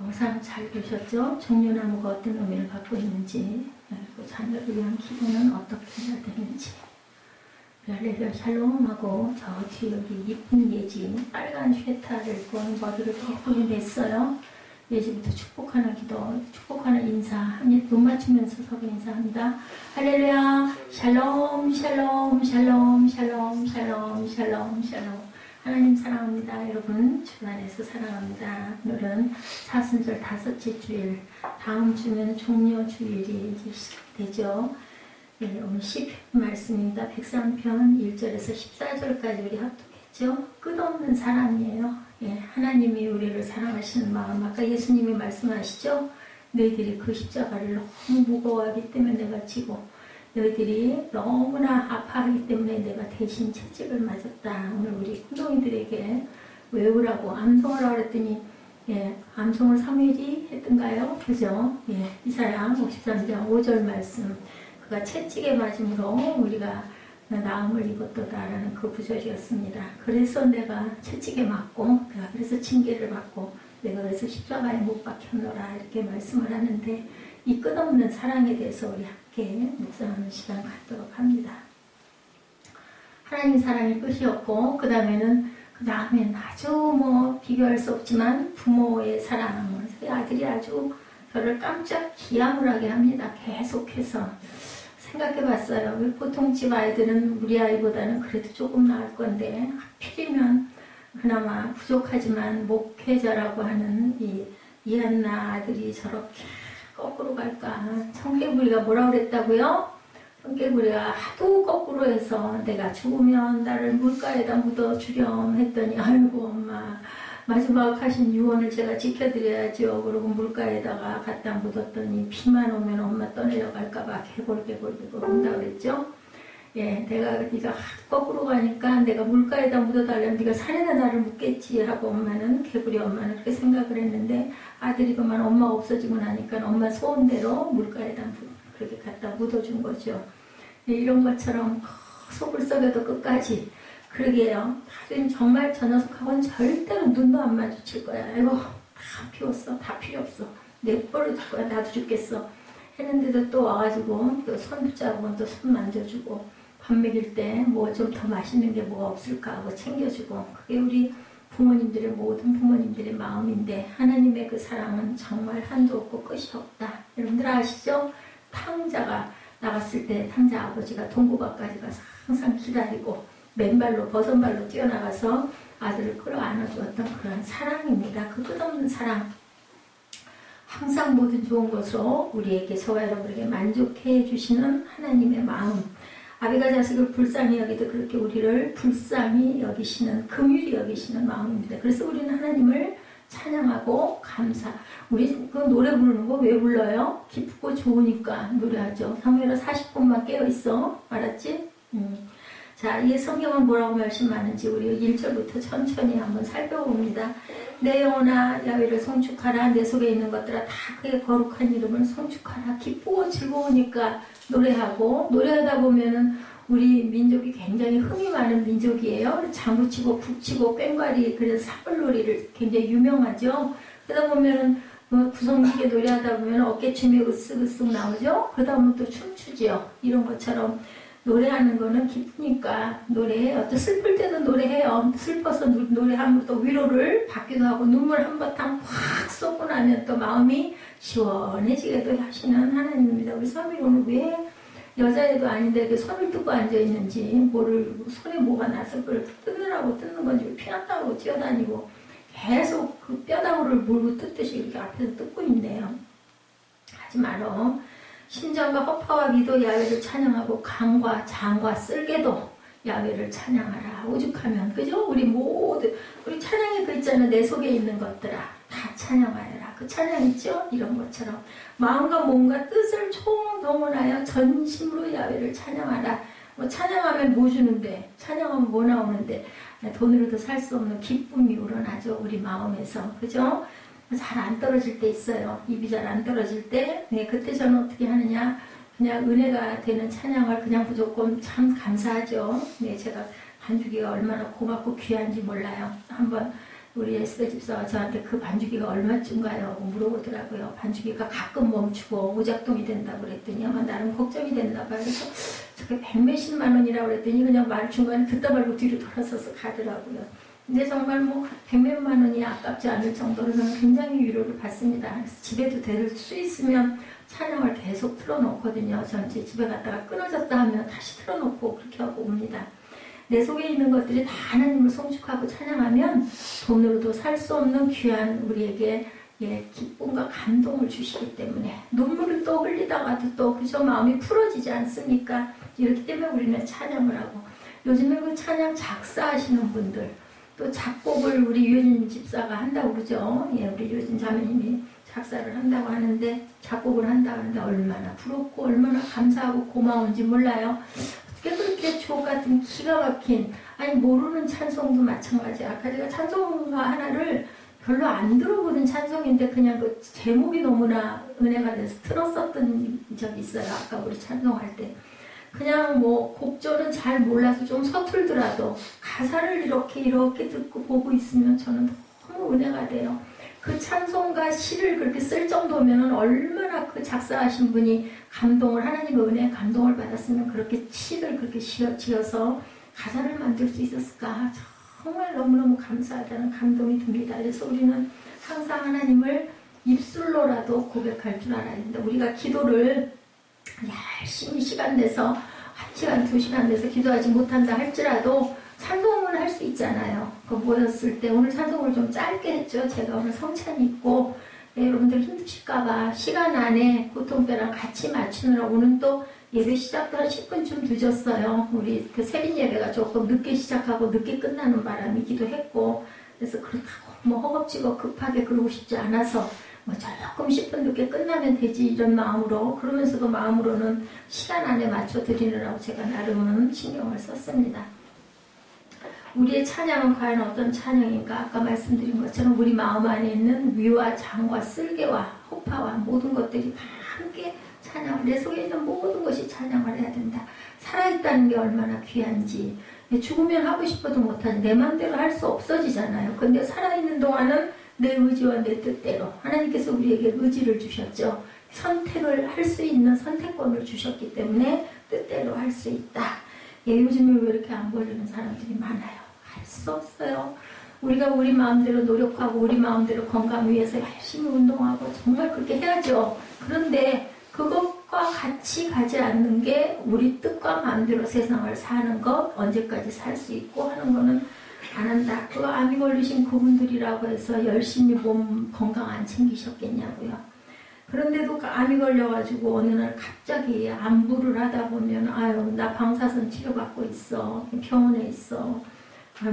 영상 잘 보셨죠? 종려나무가 어떤 의미를 갖고 있는지, 그리고 자녀를 위한 기도는 어떻게 해야 되는지. 할렐루야 샬롬하고 저 뒤에 여기 이쁜 예지 빨간 쉐타를 입고 머리를 예쁘게 냈어요. 예지부터 축복하는 기도, 축복하는 인사, 눈 맞추면서 서로 인사합니다. 할렐루야 샬롬 샬롬 샬롬 샬롬 샬롬 샬롬 샬롬. 하나님 사랑합니다. 여러분 주 안에서 사랑합니다. 오늘은 사순절 5째 주일, 다음 주면 종려 주일이 이제 시작되죠. 네, 오늘 시편 말씀입니다. 103편 1절에서 14절까지 우리 합독했죠. 끝없는 사랑이에요. 예, 하나님이 우리를 사랑하시는 마음, 아까 예수님이 말씀하시죠. 너희들이 그 십자가를 너무 무거워하기 때문에 내가 지고 너희들이 너무나 아파하기 때문에 내가 대신 채찍을 맞았다. 오늘 우리 kun동이들에게 외우라고 암송하라고 그랬더니 예, 암송을 사무엘이 했던가요? 그죠? 예, 이사야 53장 5절 말씀. 그가 채찍에 맞음으로 우리가 나음을 입었도다라는 그 구절이었습니다. 그래서 내가 채찍에 맞고 내가 그래서 징계를 받고 내가 그래서 십자가에 못 박혔노라 이렇게 말씀을 하는데, 이 끝없는 사랑에 대해서 우리 함께 묵상하는 시간 갖도록 합니다. 하나님 사랑이 끝이 없고 그 다음에는 아주 뭐 비교할 수 없지만 부모의 사랑, 아들이 아주 저를 깜짝 기함을 하게 합니다. 계속해서 생각해봤어요. 보통 집 아이들은 우리 아이보다는 그래도 조금 나을 건데 하필이면 그나마 부족하지만 목회자라고 하는 이 이한나 아들이 저렇게 거꾸로 갈까. 청개구리가 뭐라고 그랬다고요? 청개구리가 하도 거꾸로 해서 내가 죽으면 나를 물가에다 묻어주렴 했더니 아이고 엄마 마지막 하신 유언을 제가 지켜드려야죠. 그러고 물가에다가 갖다 묻었더니 비만 오면 엄마 떠내려갈까봐 개골개골 한다고 그랬죠. 예, 네가 거꾸로 가니까 내가 물가에다 묻어달라면 네가 산에다 나를 묻겠지 하고 엄마는, 개구리 엄마는 그렇게 생각을 했는데, 아들이 그만 엄마가 없어지고 나니까 엄마 소원대로 물가에다 그렇게 갖다 묻어준 거죠. 예, 이런 것처럼 속을 썩여도 끝까지. 그러게요. 정말 저 녀석하고는 절대로 눈도 안 마주칠 거야. 아이고 다 피웠어. 다 필요 없어. 내 뻘을 줄 거야. 나도 죽겠어. 했는데도 또 와가지고 또 손 붙잡고 또 손 만져주고, 밥 먹일 때 뭐 좀 더 맛있는 게 뭐가 없을까 하고 챙겨주고. 그게 우리 부모님들의, 모든 부모님들의 마음인데, 하나님의 그 사랑은 정말 한도 없고 끝이 없다. 여러분들 아시죠? 탕자가 나갔을 때 탕자 아버지가 동구바까지 가서 항상 기다리고 맨발로 버선발로 뛰어나가서 아들을 끌어안아주었던 그런 사랑입니다. 그 끝없는 사랑. 항상 모든 좋은 것으로 우리에게, 저와 여러분에게 만족해 주시는 하나님의 마음. 아비가 자식을 불쌍히 여기도 그렇게 우리를 불쌍히 여기시는, 긍휼히 여기시는 마음입니다. 그래서 우리는 하나님을 찬양하고 감사. 우리 그 노래 부르는 거 왜 불러요? 기쁘고 좋으니까 노래하죠. 사무엘아 40분만 깨어있어. 알았지? 자, 이 성경은 뭐라고 말씀하는지 우리 1절부터 천천히 한번 살펴봅니다. 내 영혼아 야훼를 송축하라. 내 속에 있는 것들아 다 그의 거룩한 이름을 송축하라. 기쁘고 즐거우니까 노래하고, 노래하다 보면은 우리 민족이 굉장히 흥이 많은 민족이에요. 장구치고 북치고 꽹과리, 그래서 사벌놀이를 굉장히 유명하죠. 그러다 보면은 구성지게 노래하다 보면 어깨춤이 으쓱으쓱 나오죠. 그러다 보면 또 춤추죠. 이런 것처럼 노래하는 거는 기쁘니까 노래해요. 또 슬플 때도 노래해요. 슬퍼서 노래하면 또 위로를 받기도 하고, 눈물 한바탕 확 쏟고 나면 또 마음이 시원해지게도 하시는 하나님입니다. 우리 사람이 오늘 왜 여자애도 아닌데 그 손을 뜨고 앉아있는지, 손에 뭐가 나서 그걸 뜯느라고 뜯는 건지, 피났다고 뛰어다니고 계속 그 뼈다구를 물고 뜯듯이 이렇게 앞에서 뜯고 있네요. 하지 말어. 심장과 허파와 미도 야훼를 찬양하고, 강과 장과 쓸개도 야훼를 찬양하라. 오죽하면, 그죠? 우리 찬양의 그 있잖아. 내 속에 있는 것들아 다 찬양하여라. 그 찬양 있죠? 이런 것처럼 마음과 몸과 뜻을 총동원하여 전심으로 야훼를 찬양하라. 뭐 찬양하면 뭐 주는데, 찬양하면 뭐 나오는데, 돈으로도 살 수 없는 기쁨이 우러나죠. 우리 마음에서. 그죠? 잘 안 떨어질 때 있어요. 입이 잘 안 떨어질 때. 네, 그때 저는 어떻게 하느냐. 그냥 은혜가 되는 찬양을 그냥 무조건 참 감사하죠. 네, 제가 한 주기가 얼마나 고맙고 귀한지 몰라요. 한번 우리 에스더 집사가 저한테 그 반주기가 얼마쯤가요? 물어보더라고요. 반주기가 가끔 멈추고 오작동이 된다고 그랬더니 아마 나름 걱정이 됐나 봐요. 그래서 저게 100몇십만 원이라고 그랬더니 그냥 말 중간에 듣다 말고 뒤로 돌아서서 가더라고요. 근데 정말 뭐 100몇만 원이 아깝지 않을 정도로 저는 굉장히 위로를 받습니다. 그래서 집에도 될 수 있으면 찬양을 계속 틀어놓거든요. 전 이제 집에 갔다가 끊어졌다 하면 다시 틀어놓고 그렇게 하고 옵니다. 내 속에 있는 것들이 다 하나님을 송축하고 찬양하면 돈으로도 살 수 없는 귀한 우리에게 기쁨과 감동을 주시기 때문에 눈물을 또 흘리다가도 또 그저 마음이 풀어지지 않습니까? 이렇기 때문에 우리는 찬양을 하고 요즘에 그 찬양 작사하시는 분들 또 작곡을 우리 유진 집사가 한다고 그러죠. 우리 유진 자매님이 작사를 한다고 하는데 작곡을 한다고 하는데 얼마나 부럽고 얼마나 감사하고 고마운지 몰라요. 그렇게 주옥 같은 기가 막힌 아니 모르는 찬송도 마찬가지야. 아까 제가 찬송가 하나를 별로 안 들어보는 찬송인데 그냥 그 제목이 너무나 은혜가 돼서 틀었었던 적이 있어요. 아까 우리 찬송할 때 그냥 뭐 곡조는 잘 몰라서 좀 서툴더라도 가사를 이렇게 듣고 보고 있으면 저는 너무 은혜가 돼요. 그 찬송가 시를 그렇게 쓸 정도면 얼마나 그 작사하신 분이 감동을 하나님의 은혜에 감동을 받았으면 그렇게 시를 그렇게 지어서 가사를 만들 수 있었을까. 정말 너무너무 감사하다는 감동이 듭니다. 그래서 우리는 항상 하나님을 입술로라도 고백할 줄 알아야 된다. 우리가 기도를 열심히 시간 내서 1시간, 2시간 내서 기도하지 못한다 할지라도 찬송을 할 수 있잖아요. 그 모였을 때 오늘 찬송을 좀 짧게 했죠. 제가 오늘 성찬이 있고 여러분들 힘드실까봐 시간 안에 고통배랑 같이 맞추느라 오늘 또 예배 시작도 한 10분쯤 늦었어요. 우리 그 세린 예배가 조금 늦게 시작하고 늦게 끝나는 바람이기도 했고 그래서 그렇다고 뭐 허겁지겁 급하게 그러고 싶지 않아서 뭐 조금 10분 늦게 끝나면 되지 이런 마음으로 그러면서도 마음으로는 시간 안에 맞춰 드리느라고 제가 나름은 신경을 썼습니다. 우리의 찬양은 과연 어떤 찬양인가? 아까 말씀드린 것처럼 우리 마음 안에 있는 위와 장과 쓸개와 호파와 모든 것들이 다 함께 찬양, 내 속에 있는 모든 것이 찬양을 해야 된다. 살아있다는 게 얼마나 귀한지. 죽으면 하고 싶어도 못하지. 내 마음대로 할 수 없어지잖아요. 근데 살아있는 동안은 내 의지와 내 뜻대로 하나님께서 우리에게 의지를 주셨죠. 선택을 할 수 있는 선택권을 주셨기 때문에 뜻대로 할 수 있다. 요즘에 왜 이렇게 안 걸리는 사람들이 많아요. 할 수 없어요. 우리가 우리 마음대로 노력하고 우리 마음대로 건강 위해서 열심히 운동하고 정말 그렇게 해야죠. 그런데 그것과 같이 가지 않는 게 우리 뜻과 마음대로 세상을 사는 것 언제까지 살 수 있고 하는 거는 안 한다. 그 암이 걸리신 그분들이라고 해서 열심히 몸 건강 안 챙기셨겠냐고요. 그런데도 암이 걸려가지고 어느 날 갑자기 안부를 하다 보면 아유 나 방사선 치료받고 있어. 병원에 있어.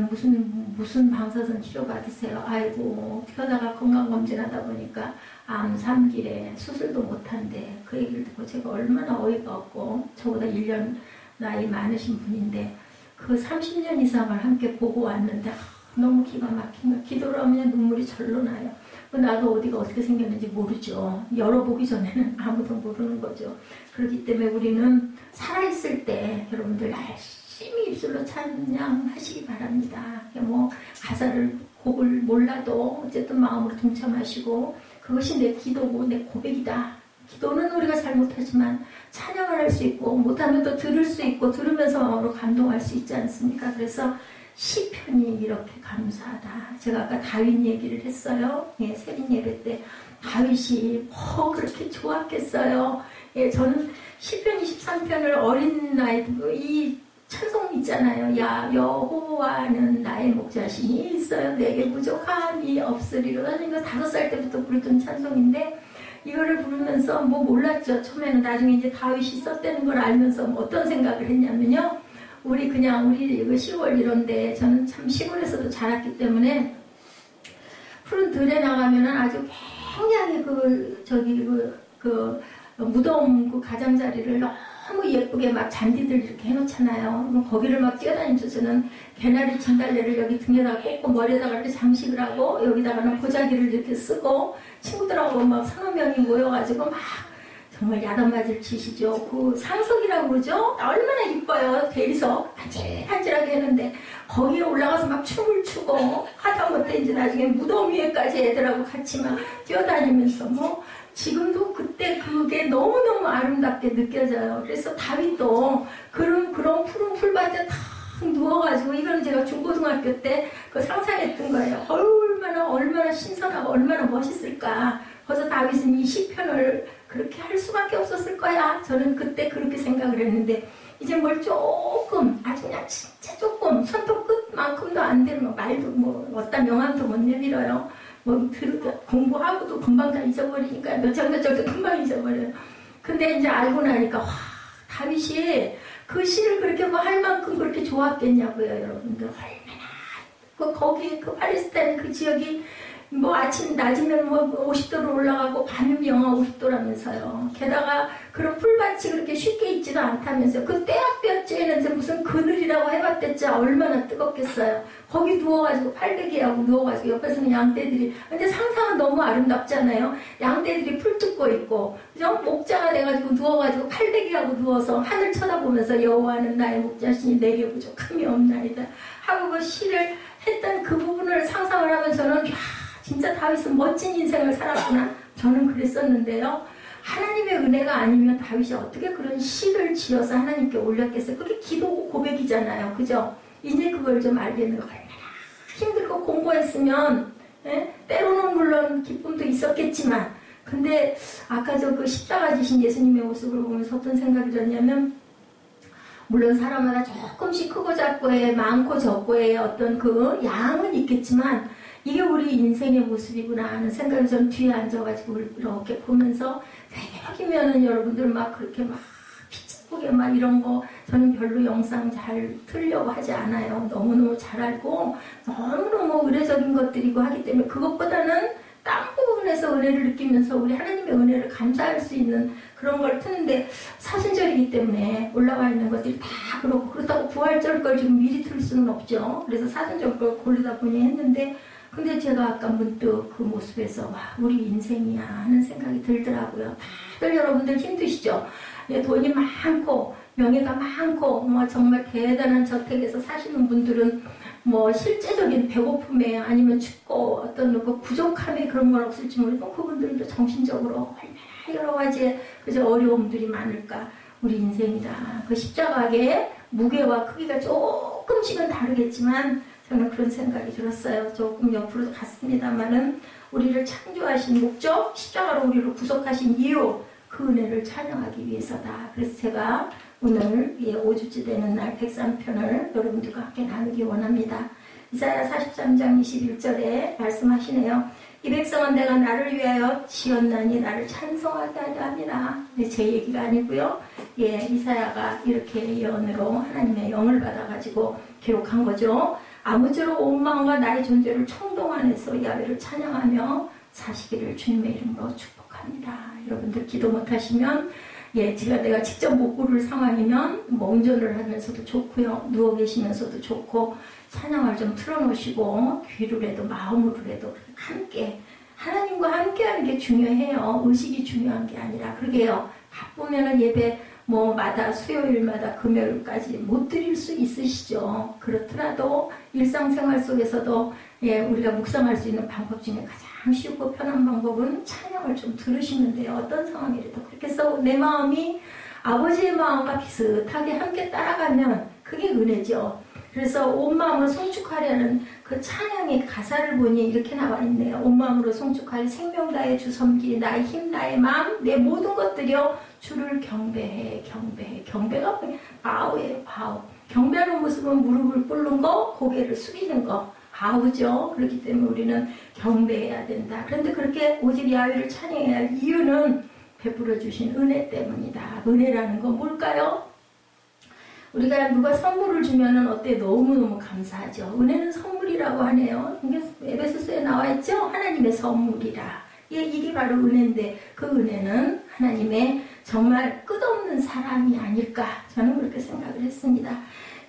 무슨 방사선 치료 받으세요? 아이고 어떻게 하다가 건강검진하다 보니까 암 3기래 수술도 못한대. 그 얘기를 듣고 제가 얼마나 어이가 없고 저보다 1년 나이 많으신 분인데 그 30년 이상을 함께 보고 왔는데 너무 기가 막힌 거야. 기도를 하면 눈물이 절로 나요. 나도 어디가 어떻게 생겼는지 모르죠. 열어보기 전에는 아무도 모르는 거죠. 그렇기 때문에 우리는 살아있을 때 여러분들 열심히 입술로 찬양하시기 바랍니다. 뭐 가사를 곡을 몰라도 어쨌든 마음으로 동참하시고 그것이 내 기도고 내 고백이다. 기도는 우리가 잘 못하지만 찬양을 할 수 있고 못하면 또 들을 수 있고 들으면서 마음으로 감동할 수 있지 않습니까? 그래서 시편이 이렇게 감사하다. 제가 아까 다윗 얘기를 했어요. 세린 예배 때 다윗이 그렇게 좋았겠어요. 저는 시편 23편을 어린 나이 이 찬송 있잖아요. 야 여호와는 나의 목자신이 있어요. 내게 부족함이 없으리로다. 이거 5살 때부터 부르던 찬송인데 이거를 부르면서 뭐 몰랐죠. 처음에는 나중에 이제 다윗이 썼다는 걸 알면서 어떤 생각을 했냐면요. 우리 이거 시골 이런데 저는 참 시골에서도 자랐기 때문에 푸른 들에 나가면은 아주 굉장히 무덤 그 가장자리를 너무 예쁘게 막 잔디들 이렇게 해놓잖아요. 그럼 거기를 막 뛰어다니면서 저는 개나리 진달래를 여기 등에다가 꽂고 머리에다가 이렇게 장식을 하고 여기다가는 보자기를 이렇게 쓰고 친구들하고 막 3~4명이 모여가지고 막 정말 야단맞이를 치시죠. 그 상석이라고 그러죠? 얼마나 이뻐요. 대리석 간질간질하게 했는데 거기에 올라가서 막 춤을 추고 하다못해 이제 나중에 무덤 위에까지 애들하고 같이 막 뛰어다니면서 뭐 지금도 그때 그게 너무너무 아름답게 느껴져요. 그래서 다윗도 그런 푸른 풀밭에 탁 누워가지고 이거는 제가 중고등학교 때 그 상상했던 거예요. 얼마나 신선하고 얼마나 멋있을까. 그래서 다윗은 이 시편을 그렇게 할 수밖에 없었을 거야. 저는 그때 그렇게 생각을 했는데 이제 뭘 조금 아주 그냥 진짜 조금 손톱 끝만큼도 안 되는 말도 뭐 어떤 명함도 못 내밀어요. 뭐 공부하고도 금방 다 잊어버리니까 몇 장도 금방 잊어버려요. 근데 이제 알고 나니까 와 다윗이 그 시를 그렇게 뭐 할 만큼 그렇게 좋았겠냐고요, 여러분들. 얼마나 거기 그 팔레스타인 그 지역이 뭐 낮이면 뭐 50도로 올라가고 밤이면 영하 50도라면서요. 게다가 그런 풀밭이 그렇게 쉽게 있지도 않다면서요. 그 떼약볕에는 무슨 그늘이라고 해봤댔자 얼마나 뜨겁겠어요. 거기 누워가지고 팔베개하고 누워가지고 옆에서는 양떼들이, 근데 상상은 너무 아름답잖아요. 양떼들이 풀 뜯고 있고 그죠? 목자가 돼가지고 누워가지고 팔베개하고 누워서 하늘 쳐다보면서 여호와는 나의 목자시니 내게 부족함이 없나이다 하고 그 시를 했던 그 부분을 상상을 하면서는 진짜 다윗은 멋진 인생을 살았구나. 저는 그랬었는데요. 하나님의 은혜가 아니면 다윗이 어떻게 그런 시를 지어서 하나님께 올렸겠어요. 그게 기도고 고백이잖아요. 그죠? 이제 그걸 좀 알겠는 거예요. 얼마나 힘들고 공부했으면 때로는 물론 기쁨도 있었겠지만 근데 아까 저 그 십자가 지신 예수님의 모습을 보면서 어떤 생각이 들었냐면 물론 사람마다 조금씩 크고 작고의 많고 적고의 어떤 그 양은 있겠지만 이게 우리 인생의 모습이구나 하는 생각이 전 뒤에 앉아가지고 이렇게 보면서 대박이면은 여러분들 막 그렇게 막 피치고게 막 이런 거 저는 별로 영상 잘 틀려고 하지 않아요. 너무너무 잘 알고 너무너무 의례적인 것들이고 하기 때문에 그것보다는 딴 부분에서 은혜를 느끼면서 우리 하나님의 은혜를 감사할 수 있는 그런 걸 트는데 사순절이기 때문에 올라와 있는 것들이 다 그렇고 그렇다고 부활절 걸 지금 미리 틀 수는 없죠. 그래서 사순절 걸 고르다 보니 했는데 근데 제가 아까 문득 그 모습에서 와 우리 인생이야 하는 생각이 들더라고요. 다들 여러분들 힘드시죠? 돈이 많고 명예가 많고 뭐 정말 대단한 저택에서 사시는 분들은 뭐 실제적인 배고픔에 아니면 춥고 어떤 그 부족함에 그런 건 없을지 모르고 그분들도 정신적으로 얼마나 여러 가지의 그저 어려움들이 많을까. 우리 인생이다. 그 십자가의 무게와 크기가 조금씩은 다르겠지만 저는 그런 생각이 들었어요. 조금 옆으로 갔습니다만은 우리를 창조하신 목적, 십자가로 우리를 구속하신 이유, 그 은혜를 찬양하기 위해서다. 그래서 제가 오늘 5주째 되는 날 103편을 여러분들과 함께 나누기 원합니다. 이사야 43장 21절에 말씀하시네요. 이 백성은 내가 나를 위하여 지었나니 나를 찬송하게 하려 함이라. 제 얘기가 아니고요. 이사야가 이렇게 예언으로 하나님의 영을 받아가지고 기록한 거죠. 아무쪼록 온 마음과 나의 존재를 총동원해서 야훼를 찬양하며 사시기를 주님의 이름으로 축복합니다. 여러분들 기도 못하시면 내가 직접 못 부를 상황이면 뭐 운전을 하면서도 좋고요. 누워 계시면서도 좋고 찬양을 좀 틀어놓으시고 귀로라도 마음으로라도 함께 하나님과 함께하는 게 중요해요. 의식이 중요한 게 아니라 그러게요. 바쁘면은 예배 마다 수요일마다 금요일까지 못 드릴 수 있으시죠. 그렇더라도 일상생활 속에서도 우리가 묵상할 수 있는 방법 중에 가장 쉽고 편한 방법은 찬양을 좀 들으시면 돼요. 어떤 상황이라도 그렇게 해서 내 마음이 아버지의 마음과 비슷하게 함께 따라가면 그게 은혜죠. 그래서 온 마음으로 송축하려는 그 찬양의 가사를 보니 이렇게 나와 있네요. 온 마음으로 송축하리 생명 다해 주 섬기 나의 힘 나의 마음 내 모든 것들이여 주를 경배해. 경배가 바우예요. 바우. 경배하는 모습은 무릎을 꿇는 거, 고개를 숙이는 거. 바우죠. 그렇기 때문에 우리는 경배해야 된다. 그런데 그렇게 오직 야훼를 찬양해야 할 이유는 베풀어 주신 은혜 때문이다. 은혜라는 건 뭘까요? 우리가 누가 선물을 주면은 어때? 너무너무 감사하죠. 은혜는 선물이라고 하네요. 이게 에베소서에 나와 있죠? 하나님의 선물이라. 이게 바로 은혜인데 그 은혜는 하나님의 정말 끝없는 사랑이 아닐까. 저는 그렇게 생각을 했습니다.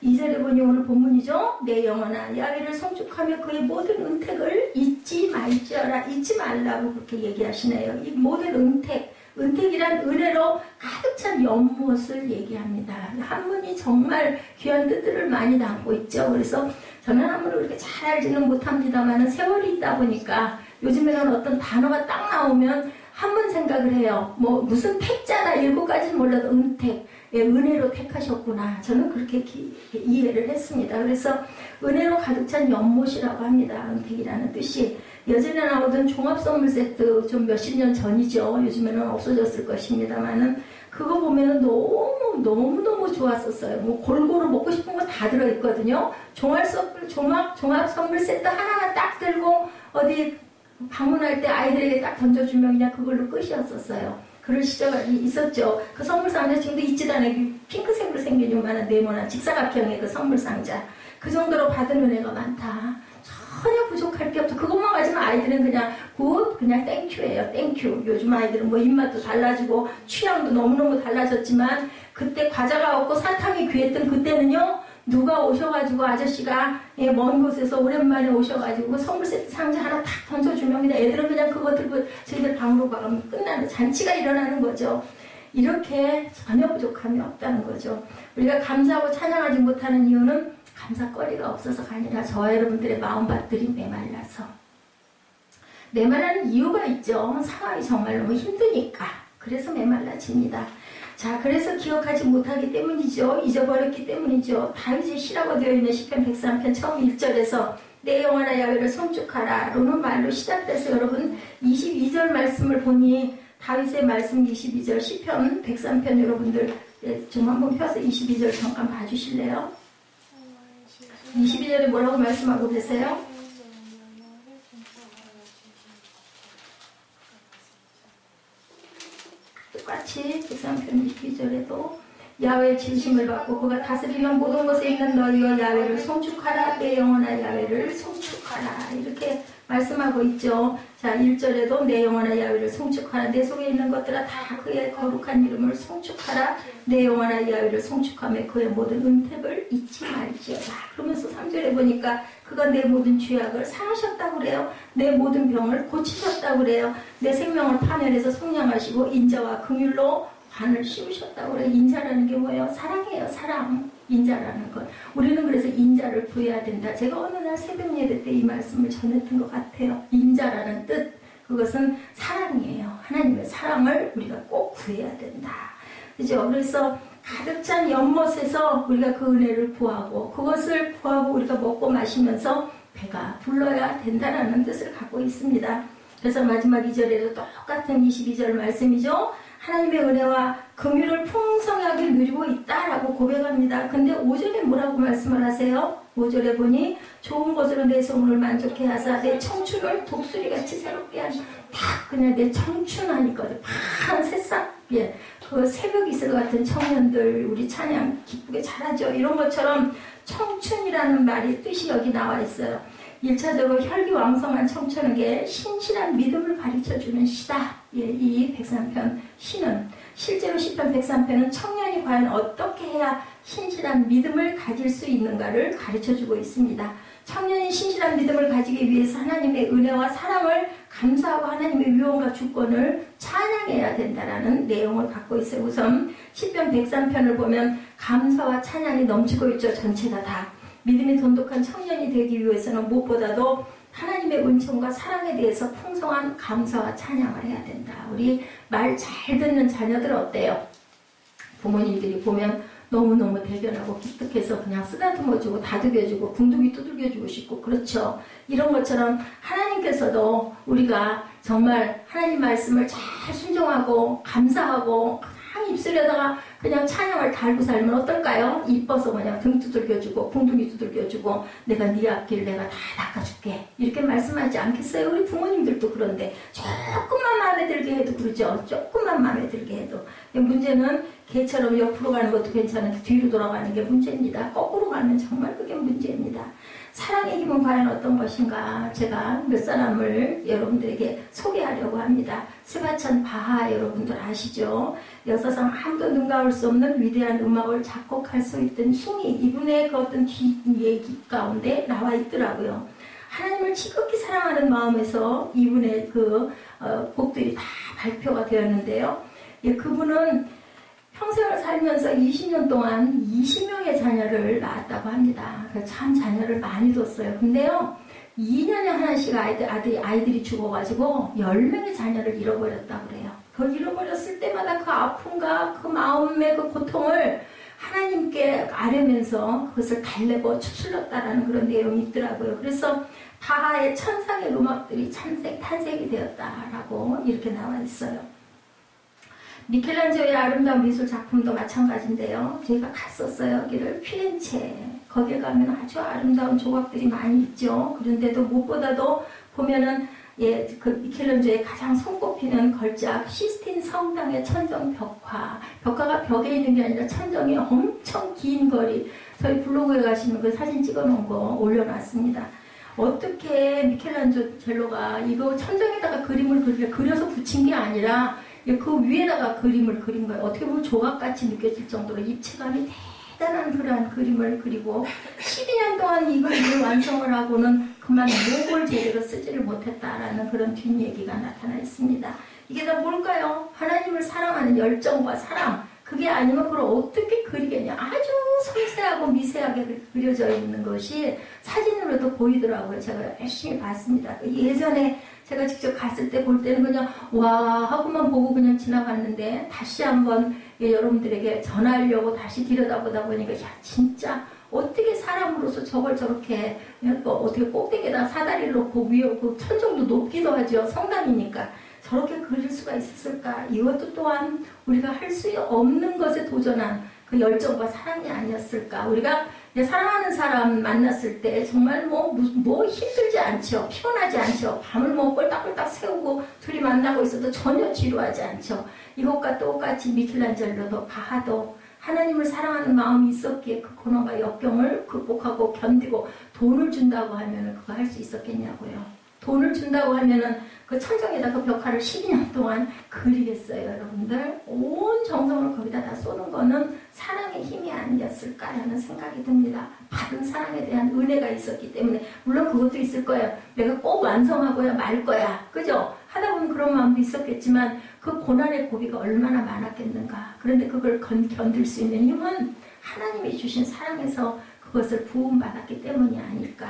2절에 보니 오늘 본문이죠. 내 영혼아 야훼를 송축하며 그의 모든 은택을 잊지 말지어라. 잊지 말라고 그렇게 얘기하시네요. 이 모든 은택, 은택이란 은혜로 가득 찬 연못을 얘기합니다. 한문이 정말 귀한 뜻들을 많이 담고 있죠. 그래서 저는 한문을 그렇게 잘 알지는 못합니다만 세월이 있다 보니까 요즘에는 어떤 단어가 딱 나오면 한문 생각을 해요. 뭐 무슨 택자나 7가지는 몰라도 은택, 예, 은혜로 택하셨구나. 저는 그렇게 이해를 했습니다. 그래서 은혜로 가득 찬 연못이라고 합니다. 은택이라는 뜻이. 예전에 나오던 종합선물 세트 좀 몇십 년 전이죠. 요즘에는 없어졌을 것입니다만은 그거 보면은 너무 좋았었어요. 뭐 골고루 먹고 싶은 거 다 들어있거든요. 종합선물 세트 하나만 딱 들고 어디 방문할 때 아이들에게 딱 던져주면 그냥 그걸로 끝이었었어요. 그런 시절이 있었죠. 그 선물 상자 지금도 있지도 않아요. 핑크색으로 생긴 요만한 네모난 직사각형의 그 선물 상자. 그 정도로 받은 은혜가 많다. 전혀 부족할 게 없죠. 그것만 가지면 아이들은 그냥 땡큐예요. 땡큐. 요즘 아이들은 뭐 입맛도 달라지고 취향도 너무너무 달라졌지만 그때 과자가 없고 사탕이 귀했던 그때는요. 누가 오셔가지고 아저씨가 먼 곳에서 오랜만에 오셔가지고 선물 세트 상자 하나 탁 던져주면 그냥 애들은 그냥 그거 들고 저희들 방으로 가면 끝나는 잔치가 일어나는 거죠. 이렇게 전혀 부족함이 없다는 거죠. 우리가 감사하고 찬양하지 못하는 이유는 감사거리가 없어서가 아니라 저와 여러분들의 마음밭들이 메말라서. 메말라는 이유가 있죠. 상황이 정말 너무 힘드니까. 그래서 메말라집니다. 자, 그래서 기억하지 못하기 때문이죠. 잊어버렸기 때문이죠. 다윗의 시라고 되어 있는 시편 103편 처음 1절에서 내 영혼아 야훼를 송축하라 라는 말로 시작돼서 여러분 22절 말씀을 보니 다윗의 말씀 22절 시편 103편 여러분들 좀 한번 펴서 22절 잠깐 봐주실래요? 22절에 뭐라고 말씀하고 계세요? 똑같이 103편 22절에도 야훼의 진심을 받고 그가 다스리는 모든 것에 있는 너희와 야훼를 송축하라. 내 영혼아 야훼를 송축하라. 이렇게 말씀하고 있죠. 자, 1절에도 내 영혼아 야훼를 송축하라. 내 속에 있는 것들아 다 그의 거룩한 이름을 송축하라. 내 영혼아 야훼를 송축하며 그의 모든 은택을 잊지 말지어다. 그러면서 3절에 보니까 그가 내 모든 죄악을 사하셨다고 그래요. 내 모든 병을 고치셨다고 그래요. 내 생명을 파멸해서 속량하시고 인자와 긍휼로 관을 씌우셨다고 그래요. 인자라는 게 뭐예요? 사랑이에요. 사랑. 인자라는 것. 우리는 그래서 인자를 구해야 된다. 제가 어느 날 새벽 예배 때 이 말씀을 전했던 것 같아요. 인자라는 뜻. 그것은 사랑이에요. 하나님의 사랑을 우리가 꼭 구해야 된다. 그죠? 그래서 가득 찬 연못에서 우리가 그 은혜를 구하고 그것을 구하고 우리가 먹고 마시면서 배가 불러야 된다는 뜻을 갖고 있습니다. 그래서 마지막 2절에도 똑같은 22절 말씀이죠. 하나님의 은혜와 긍휼을 풍성하게 누리고 있다라고 고백합니다. 근데 5절에 뭐라고 말씀을 하세요? 5절에 보니 좋은 것으로 내 소문을 만족해 하사 내 청춘을 독수리같이 새롭게 하니 딱 그냥 내 청춘하니까 파란 새싹 예, 그 새벽 이슬 같은 청년들 우리 찬양 기쁘게 잘하죠. 이런 것처럼 청춘이라는 말이 뜻이 여기 나와 있어요. 1차적으로 혈기왕성한 청춘에게 신실한 믿음을 가르쳐주는 시다. 예, 이 103편 시는 실제로 시편 103편은 청년이 과연 어떻게 해야 신실한 믿음을 가질 수 있는가를 가르쳐주고 있습니다. 청년이 신실한 믿음을 가지기 위해서 하나님의 은혜와 사랑을 감사하고 하나님의 위엄과 주권을 찬양해야 된다라는 내용을 갖고 있어요. 우선 시편 103편을 보면 감사와 찬양이 넘치고 있죠. 전체가 다. 믿음이 돈독한 청년이 되기 위해서는 무엇보다도 하나님의 은총과 사랑에 대해서 풍성한 감사와 찬양을 해야 된다. 우리 말 잘 듣는 자녀들 어때요? 부모님들이 보면 너무너무 대견하고 기특해서 그냥 쓰다듬어주고 다독여주고 궁둥이 두들겨주고 싶고 그렇죠. 이런 것처럼 하나님께서도 우리가 정말 하나님 말씀을 잘 순종하고 감사하고 그냥 입술에다가 그냥 찬양을 달고 살면 어떨까요? 이뻐서 그냥 등 두들겨주고 궁둥이 두들겨주고 내가 네 앞길 내가 다 닦아줄게 이렇게 말씀하지 않겠어요? 우리 부모님들도 그런데 조금만 마음에 들게 해도 그러죠. 조금만 마음에 들게 해도. 문제는 개처럼 옆으로 가는 것도 괜찮은데 뒤로 돌아가는 게 문제입니다. 거꾸로 가면 정말 그게 문제입니다. 사랑의 힘은 과연 어떤 것인가 제가 몇 사람을 여러분들에게 소개하려고 합니다. 스바찬 바하 여러분들 아시죠? 역사상 아무도 능가할 수 없는 위대한 음악을 작곡할 수 있던 힘이 이분의 그 어떤 뒷얘기 가운데 나와 있더라고요. 하나님을 지극히 사랑하는 마음에서 이분의 그 곡들이 다 발표가 되었는데요. 예, 그분은 평생을 살면서 20년 동안 20명의 자녀를 낳았다고 합니다. 참 자녀를 많이 뒀어요. 근데요, 2년에 하나씩 아이들이 죽어가지고 10명의 자녀를 잃어버렸다고 그래요. 그 잃어버렸을 때마다 그 아픔과 그 마음의 그 고통을 하나님께 아뢰면서 그것을 달래고 추슬렀다라는 그런 내용이 있더라고요. 그래서 바하의 천상의 음악들이 탄생이 되었다라고 이렇게 나와 있어요. 미켈란젤로의 아름다운 미술 작품도 마찬가지인데요. 저희가 갔었어요. 여기를 피렌체. 거기에 가면 아주 아름다운 조각들이 많이 있죠. 그런데도 무엇보다도 보면은 예, 그 미켈란젤로의 가장 손꼽히는 걸작 시스틴 성당의 천정 벽화가 벽에 있는 게 아니라 천정이 엄청 긴 거리. 저희 블로그에 가시면 그 사진 찍어놓은 거 올려놨습니다. 어떻게 미켈란젤로가 이거 천정에다가 그림을 그려서 붙인 게 아니라 그 위에다가 그림을 그린 거예요. 어떻게 보면 조각같이 느껴질 정도로 입체감이 대단한 그러한 그림을 그리고 12년 동안 이 그림을 완성을 하고는 그만 목을 제대로 쓰지를 못했다라는 그런 뒷얘기가 나타나 있습니다. 이게 다 뭘까요? 하나님을 사랑하는 열정과 사랑. 그게 아니면 그걸 어떻게 그리겠냐. 아주 섬세하고 미세하게 그려져 있는 것이 사진으로도 보이더라고요. 제가 열심히 봤습니다. 예전에 제가 직접 갔을 때 볼 때는 그냥 와 하고만 보고 그냥 지나갔는데 다시 한번 여러분들에게 전하려고 다시 들여다보다 보니까 야 진짜 어떻게 사람으로서 저걸 저렇게 어떻게 꼭대기에다 사다리를 놓고 위에 그 천정도 높기도 하죠. 성당이니까 저렇게 그릴 수가 있었을까. 이것도 또한 우리가 할 수 없는 것에 도전한 그 열정과 사랑이 아니었을까. 우리가 사랑하는 사람 만났을 때 정말 뭐 힘들지 않죠. 피곤하지 않죠. 밤을 꼴딱꼴딱 세우고 둘이 만나고 있어도 전혀 지루하지 않죠. 이것과 똑같이 미켈란젤로도 바하도 하나님을 사랑하는 마음이 있었기에 그 고난과 역경을 극복하고 견디고 돈을 준다고 하면 그거 할 수 있었겠냐고요. 돈을 준다고 하면은 그 천정에다 그 벽화를 12년 동안 그리겠어요, 여러분들. 온 정성을 거기다 다 쏘는 거는 사랑의 힘이 아니었을까라는 생각이 듭니다. 받은 사랑에 대한 은혜가 있었기 때문에 물론 그것도 있을 거예요. 내가 꼭 완성하고야 말 거야, 그죠? 하다 보면 그런 마음도 있었겠지만 그 고난의 고비가 얼마나 많았겠는가. 그런데 그걸 견딜 수 있는 힘은 하나님이 주신 사랑에서 그것을 부음받았기 때문이 아닐까.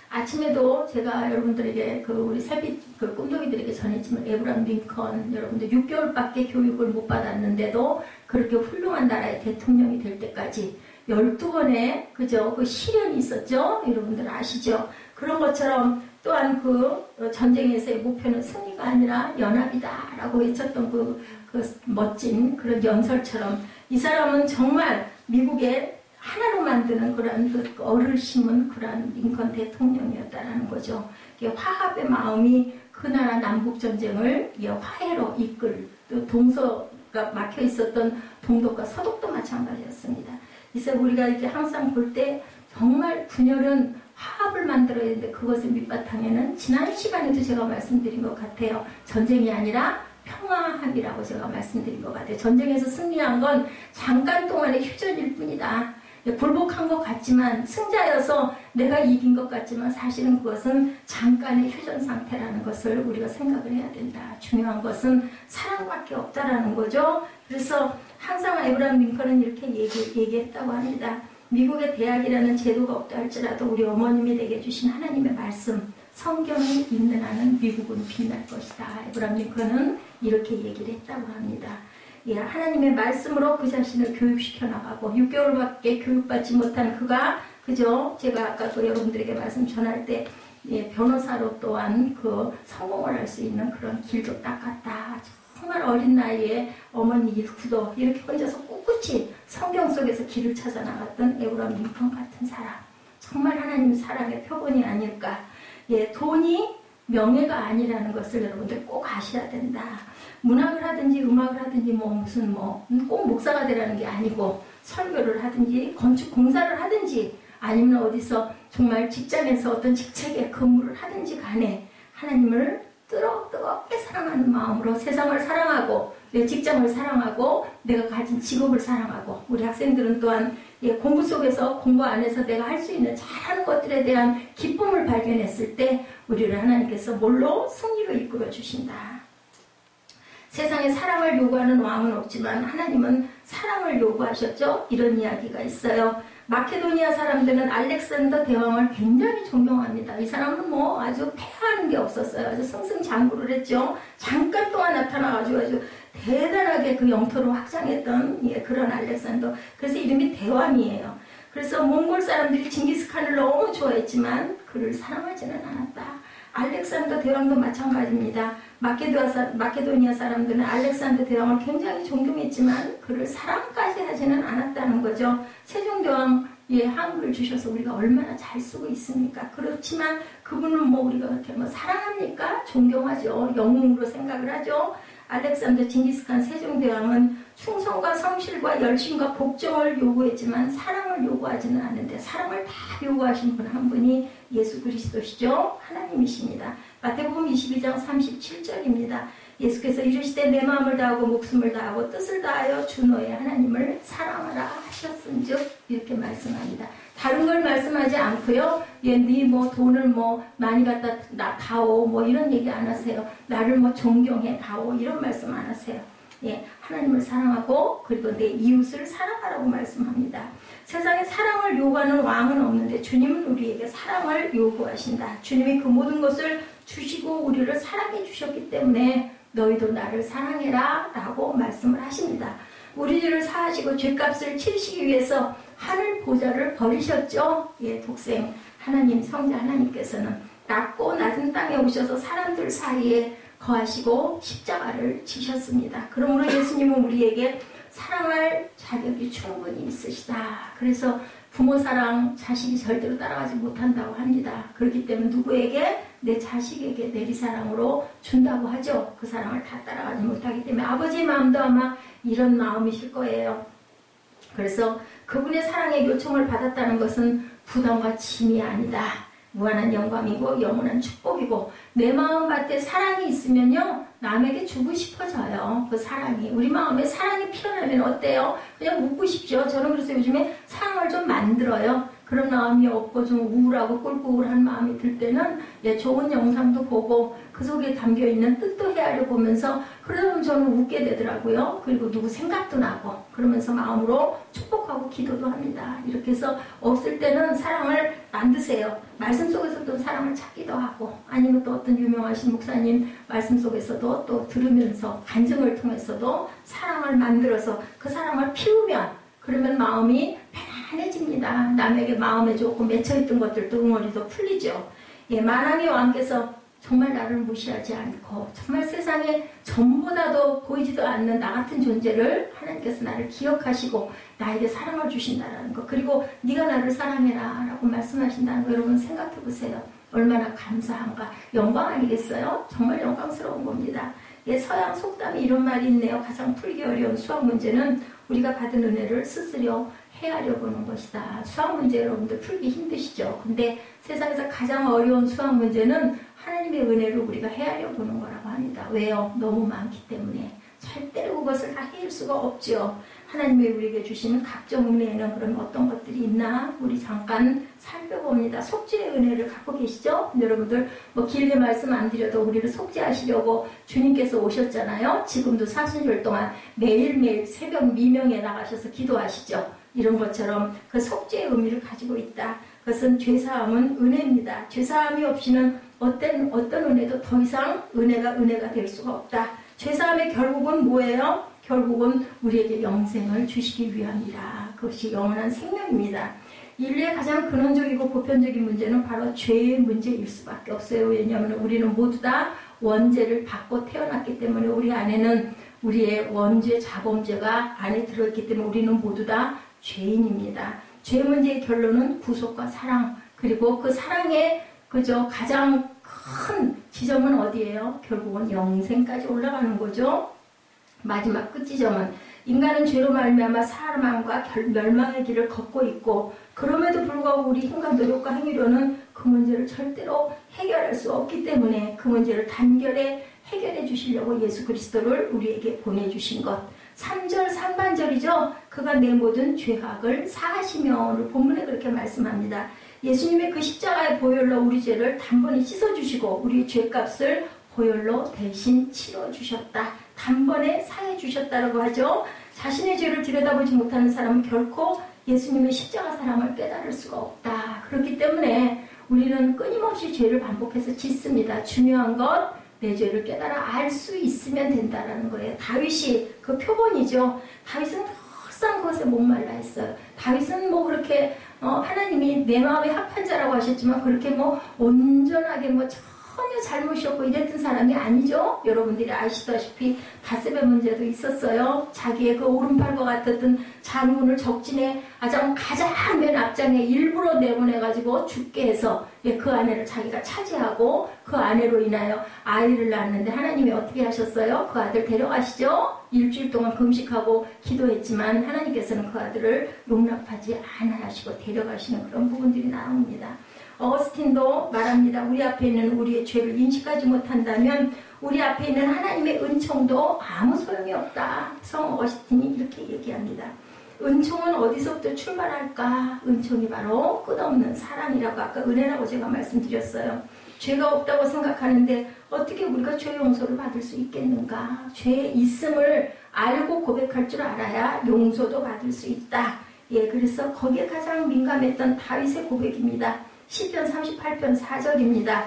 아침에도 제가 여러분들에게 우리 새빛 꿈동이들에게 전했지만 에브라임 링컨 여러분들 6개월밖에 교육을 못 받았는데도 그렇게 훌륭한 나라의 대통령이 될 때까지 12번의 그 시련이 있었죠. 여러분들 아시죠? 그런 것처럼 또한 그 전쟁에서의 목표는 승리가 아니라 연합이다라고 외쳤던 그 멋진 그런 연설처럼 이 사람은 정말 미국의 하나로 만드는 그런 얼을 심은 그런 링컨 대통령이었다라는 거죠. 화합의 마음이 그 나라 남북전쟁을 화해로 이끌, 또 동서가 막혀 있었던 동독과 서독도 마찬가지였습니다. 그래서 우리가 이렇게 항상 볼 때 정말 분열은 화합을 만들어야 되는데 그것의 밑바탕에는 지난 시간에도 제가 말씀드린 것 같아요. 전쟁이 아니라 평화합이라고 제가 말씀드린 것 같아요. 전쟁에서 승리한 건 잠깐 동안의 휴전일 뿐이다. 굴복한 것 같지만 승자여서 내가 이긴 것 같지만 사실은 그것은 잠깐의 휴전 상태라는 것을 우리가 생각을 해야 된다. 중요한 것은 사랑밖에 없다라는 거죠. 그래서 항상 에브라임 링컨은 이렇게 얘기했다고 합니다. 미국의 대학이라는 제도가 없다 할지라도 우리 어머님이 내게 주신 하나님의 말씀 성경이 있는 한은 미국은 빛날 것이다. 에브라임 링컨은 이렇게 얘기를 했다고 합니다. 예, 하나님의 말씀으로 그 자신을 교육시켜 나가고 6개월밖에 교육받지 못한 그가 그저 제가 아까 여러분들에게 말씀 전할 때 변호사로 또한 성공을 할 수 있는 그런 길도 닦았다. 정말 어린 나이에 어머니 잃고도 이렇게 혼자서 꿋꿋이 성경 속에서 길을 찾아 나갔던 에브라임 링컨 같은 사람. 정말 하나님 사랑의 표본이 아닐까. 예, 돈이 명예가 아니라는 것을 여러분들 꼭 아셔야 된다. 문학을 하든지 음악을 하든지 꼭 목사가 되라는 게 아니고 설교를 하든지 건축 공사를 하든지 아니면 어디서 정말 직장에서 어떤 직책에 근무를 하든지 간에 하나님을 뜨겁게 사랑하는 마음으로 세상을 사랑하고 내 직장을 사랑하고 내가 가진 직업을 사랑하고 우리 학생들은 또한 공부 속에서 공부 안에서 내가 할 수 있는 잘하는 것들에 대한 기쁨을 발견했을 때 우리를 하나님께서 뭘로 승리로 이끌어 주신다. 세상에 사랑을 요구하는 왕은 없지만 하나님은 사랑을 요구하셨죠. 이런 이야기가 있어요. 마케도니아 사람들은 알렉산더 대왕을 굉장히 존경합니다. 이 사람은 뭐 아주 패하는 게 없었어요. 아주 승승장구를 했죠. 잠깐 동안 나타나가지고 아주 대단하게 그 영토를 확장했던 그런 알렉산더. 그래서 이름이 대왕이에요. 그래서 몽골 사람들이 징기스칸을 너무 좋아했지만 그를 사랑하지는 않았다. 알렉산더 대왕도 마찬가지입니다. 마케도니아 사람들은 알렉산더 대왕을 굉장히 존경했지만 그를 사랑까지 하지는 않았다는 거죠. 세종대왕의 한글 주셔서 우리가 얼마나 잘 쓰고 있습니까? 그렇지만 그분은 뭐 우리가 그렇게 뭐 사랑합니까? 존경하죠. 영웅으로 생각을 하죠. 알렉산더 징기스칸 세종대왕은 충성과 성실과 열심과 복종을 요구했지만 사랑을 요구하지는 않는데 사랑을 다 요구하신 분 한 분이 예수 그리스도시죠. 하나님이십니다. 마태복음 22장 37절입니다. 예수께서 이르시되 내 마음을 다하고 목숨을 다하고 뜻을 다하여 주 너의 하나님을 사랑하라 하셨은즉 이렇게 말씀합니다. 다른 걸 말씀하지 않고요. 네 뭐 돈을 뭐 많이 갖다 다오 뭐 이런 얘기 안 하세요. 나를 뭐 존경해 다오 이런 말씀 안 하세요. 예, 하나님을 사랑하고 그리고 내 이웃을 사랑하라고 말씀합니다. 세상에 사랑을 요구하는 왕은 없는데 주님은 우리에게 사랑을 요구하신다. 주님이 그 모든 것을 주시고 우리를 사랑해 주셨기 때문에 너희도 나를 사랑해라 라고 말씀을 하십니다. 우리 죄를 사하시고 죄값을 치르시기 위해서 하늘 보좌를 버리셨죠. 예, 독생 하나님 성자 하나님께서는 낮고 낮은 땅에 오셔서 사람들 사이에 거하시고 십자가를 지셨습니다. 그러므로 예수님은 우리에게 사랑할 자격이 충분히 있으시다. 그래서 부모 사랑 자식이 절대로 따라가지 못한다고 합니다. 그렇기 때문에 누구에게? 내 자식에게 내리사랑으로 준다고 하죠. 그 사랑을 다 따라가지 못하기 때문에 아버지의 마음도 아마 이런 마음이실 거예요. 그래서 그분의 사랑의 요청을 받았다는 것은 부담과 짐이 아니다. 무한한 영광이고 영원한 축복이고 내 마음밭에 사랑이 있으면요 남에게 주고 싶어져요. 그 사랑이 우리 마음에 사랑이 피어나면 어때요? 그냥 묻고 싶죠. 저는 그래서 요즘에 사랑을 좀 만들어요. 그런 마음이 없고 좀 우울하고 꿀꿀한 마음이 들 때는 좋은 영상도 보고 그 속에 담겨있는 뜻도 헤아려 보면서 그러다 보면 저는 웃게 되더라고요. 그리고 누구 생각도 나고 그러면서 마음으로 축복하고 기도도 합니다. 이렇게 해서 없을 때는 사랑을 만드세요. 말씀 속에서도 사랑을 찾기도 하고 아니면 또 어떤 유명하신 목사님 말씀 속에서도 또 들으면서 간증을 통해서도 사랑을 만들어서 그 사랑을 피우면 그러면 마음이 편안해집니다. 남에게 마음에 조금 맺혀있던 것들도 응어리도 풀리죠. 예, 만왕의 왕께서 정말 나를 무시하지 않고 정말 세상에 전보다도 보이지도 않는 나 같은 존재를 하나님께서 나를 기억하시고 나에게 사랑을 주신다는 거 그리고 네가 나를 사랑해라 라고 말씀하신다는 거 여러분 생각해 보세요. 얼마나 감사한가. 영광 아니겠어요? 정말 영광스러운 겁니다. 예, 서양 속담에 이런 말이 있네요. 가장 풀기 어려운 수학 문제는 우리가 받은 은혜를 스스로 헤아려 보는 것이다. 수학 문제 여러분들 풀기 힘드시죠? 근데 세상에서 가장 어려운 수학 문제는 하나님의 은혜를 우리가 헤아려 보는 거라고 합니다. 왜요? 너무 많기 때문에. 절대로 그것을 다 헤일 수가 없죠. 하나님이 우리에게 주시는 각종 은혜에는 그럼 어떤 것들이 있나? 우리 잠깐 살펴봅니다. 속죄의 은혜를 갖고 계시죠? 여러분들 뭐 길게 말씀 안 드려도 우리를 속죄하시려고 주님께서 오셨잖아요. 지금도 사순절 동안 매일매일 새벽 미명에 나가셔서 기도하시죠. 이런 것처럼 그 속죄의 의미를 가지고 있다. 그것은 죄사함은 은혜입니다. 죄사함이 없이는 어떤 은혜도 더 이상 은혜가 될 수가 없다. 죄사함의 결국은 뭐예요? 결국은 우리에게 영생을 주시기 위함이라. 그것이 영원한 생명입니다. 인류의 가장 근원적이고 보편적인 문제는 바로 죄의 문제일 수밖에 없어요. 왜냐하면 우리는 모두 다 원죄를 받고 태어났기 때문에 우리 안에는 우리의 원죄, 자범죄가 안에 들어있기 때문에 우리는 모두 다 죄인입니다. 죄 문제의 결론은 구속과 사랑, 그리고 그 사랑의 가장 큰 지점은 어디예요? 결국은 영생까지 올라가는 거죠. 마지막 끝 지점은 인간은 죄로 말미암아 사망과 멸망의 길을 걷고 있고 그럼에도 불구하고 우리 힘과 노력과 행위로는 그 문제를 절대로 해결할 수 없기 때문에 그 문제를 단결에 해결해 주시려고 예수 그리스도를 우리에게 보내주신 것. 3절 상반절이죠. 그가 내 모든 죄악을 사하시며 오늘 본문에 그렇게 말씀합니다. 예수님의 그 십자가의 보혈로 우리 죄를 단번에 씻어주시고 우리의 죄값을 보혈로 대신 치러주셨다. 단번에 사해주셨다라고 하죠. 자신의 죄를 들여다보지 못하는 사람은 결코 예수님의 십자가 사랑을 깨달을 수가 없다. 그렇기 때문에 우리는 끊임없이 죄를 반복해서 짓습니다. 중요한 것, 내 죄를 깨달아 알 수 있으면 된다라는 거예요. 다윗이 그 표본이죠. 다윗은 항상 그것에 목말라 했어요. 다윗은 뭐 그렇게 하나님이 내 마음에 합한 자라고 하셨지만 그렇게 뭐 온전하게 뭐 전혀 잘못이 없고 이랬던 사람이 아니죠. 여러분들이 아시다시피 다셉의 문제도 있었어요. 자기의 그 오른팔과 같았던 장군을 적진에 가장 맨 앞장에 일부러 내보내가지고 죽게 해서 그 아내를 자기가 차지하고 그 아내로 인하여 아이를 낳았는데 하나님이 어떻게 하셨어요? 그 아들 데려가시죠. 일주일 동안 금식하고 기도했지만 하나님께서는 그 아들을 용납하지 않으시고 데려가시는 그런 부분들이 나옵니다. 어거스틴도 말합니다. 우리 앞에 있는 우리의 죄를 인식하지 못한다면 우리 앞에 있는 하나님의 은총도 아무 소용이 없다. 성 어거스틴이 이렇게 얘기합니다. 은총은 어디서부터 출발할까? 은총이 바로 끝없는 사랑이라고 아까 은혜라고 제가 말씀드렸어요. 죄가 없다고 생각하는데 어떻게 우리가 죄 용서를 받을 수 있겠는가? 죄 있음을 알고 고백할 줄 알아야 용서도 받을 수 있다. 그래서 거기에 가장 민감했던 다윗의 고백입니다. 시편 38편 4절입니다.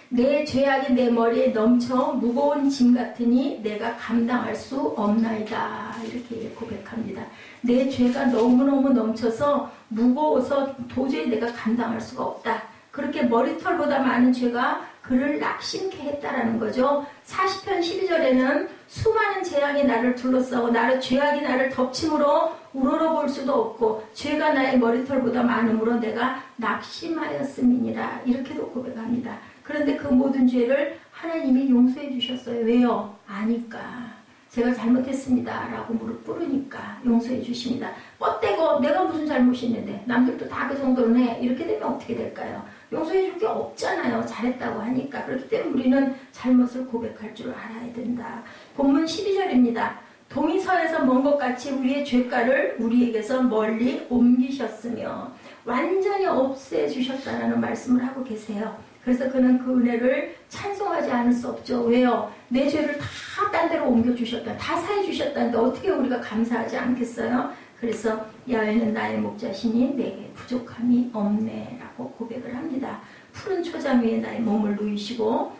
내 죄악이 내 머리에 넘쳐 무거운 짐 같으니 내가 감당할 수 없나이다. 이렇게 고백합니다. 내 죄가 너무너무 넘쳐서 무거워서 도저히 내가 감당할 수가 없다. 그렇게 머리털보다 많은 죄가 그를 낙심케 했다라는 거죠. 40편 12절에는 수많은 재앙이 나를 둘러싸고 죄악이 나를 덮침으로 우러러볼 수도 없고 죄가 나의 머리털보다 많음으로 내가 낙심하였음이니라. 이렇게도 고백합니다. 그런데 그 모든 죄를 하나님이 용서해 주셨어요. 왜요? 아니까. 제가 잘못했습니다 라고 무릎 꿇으니까 용서해 주십니다. 뻗대고 내가 무슨 잘못이 있는데 남들도 다 그 정도는 해. 이렇게 되면 어떻게 될까요? 용서해 줄 게 없잖아요. 잘했다고 하니까. 그렇기 때문에 우리는 잘못을 고백할 줄 알아야 된다. 본문 12절입니다. 동이 서에서 먼 것 같이 우리의 죄가를 우리에게서 멀리 옮기셨으며 완전히 없애주셨다라는 말씀을 하고 계세요. 그래서 그는 그 은혜를 찬송하지 않을 수 없죠. 왜요? 내 죄를 다 딴 데로 옮겨주셨다. 다 사해주셨다는데 어떻게 우리가 감사하지 않겠어요? 그래서 야훼는 나의 목자시니 내게 부족함이 없네 라고 고백을 합니다. 푸른 초장 위에 나의 몸을 누이시고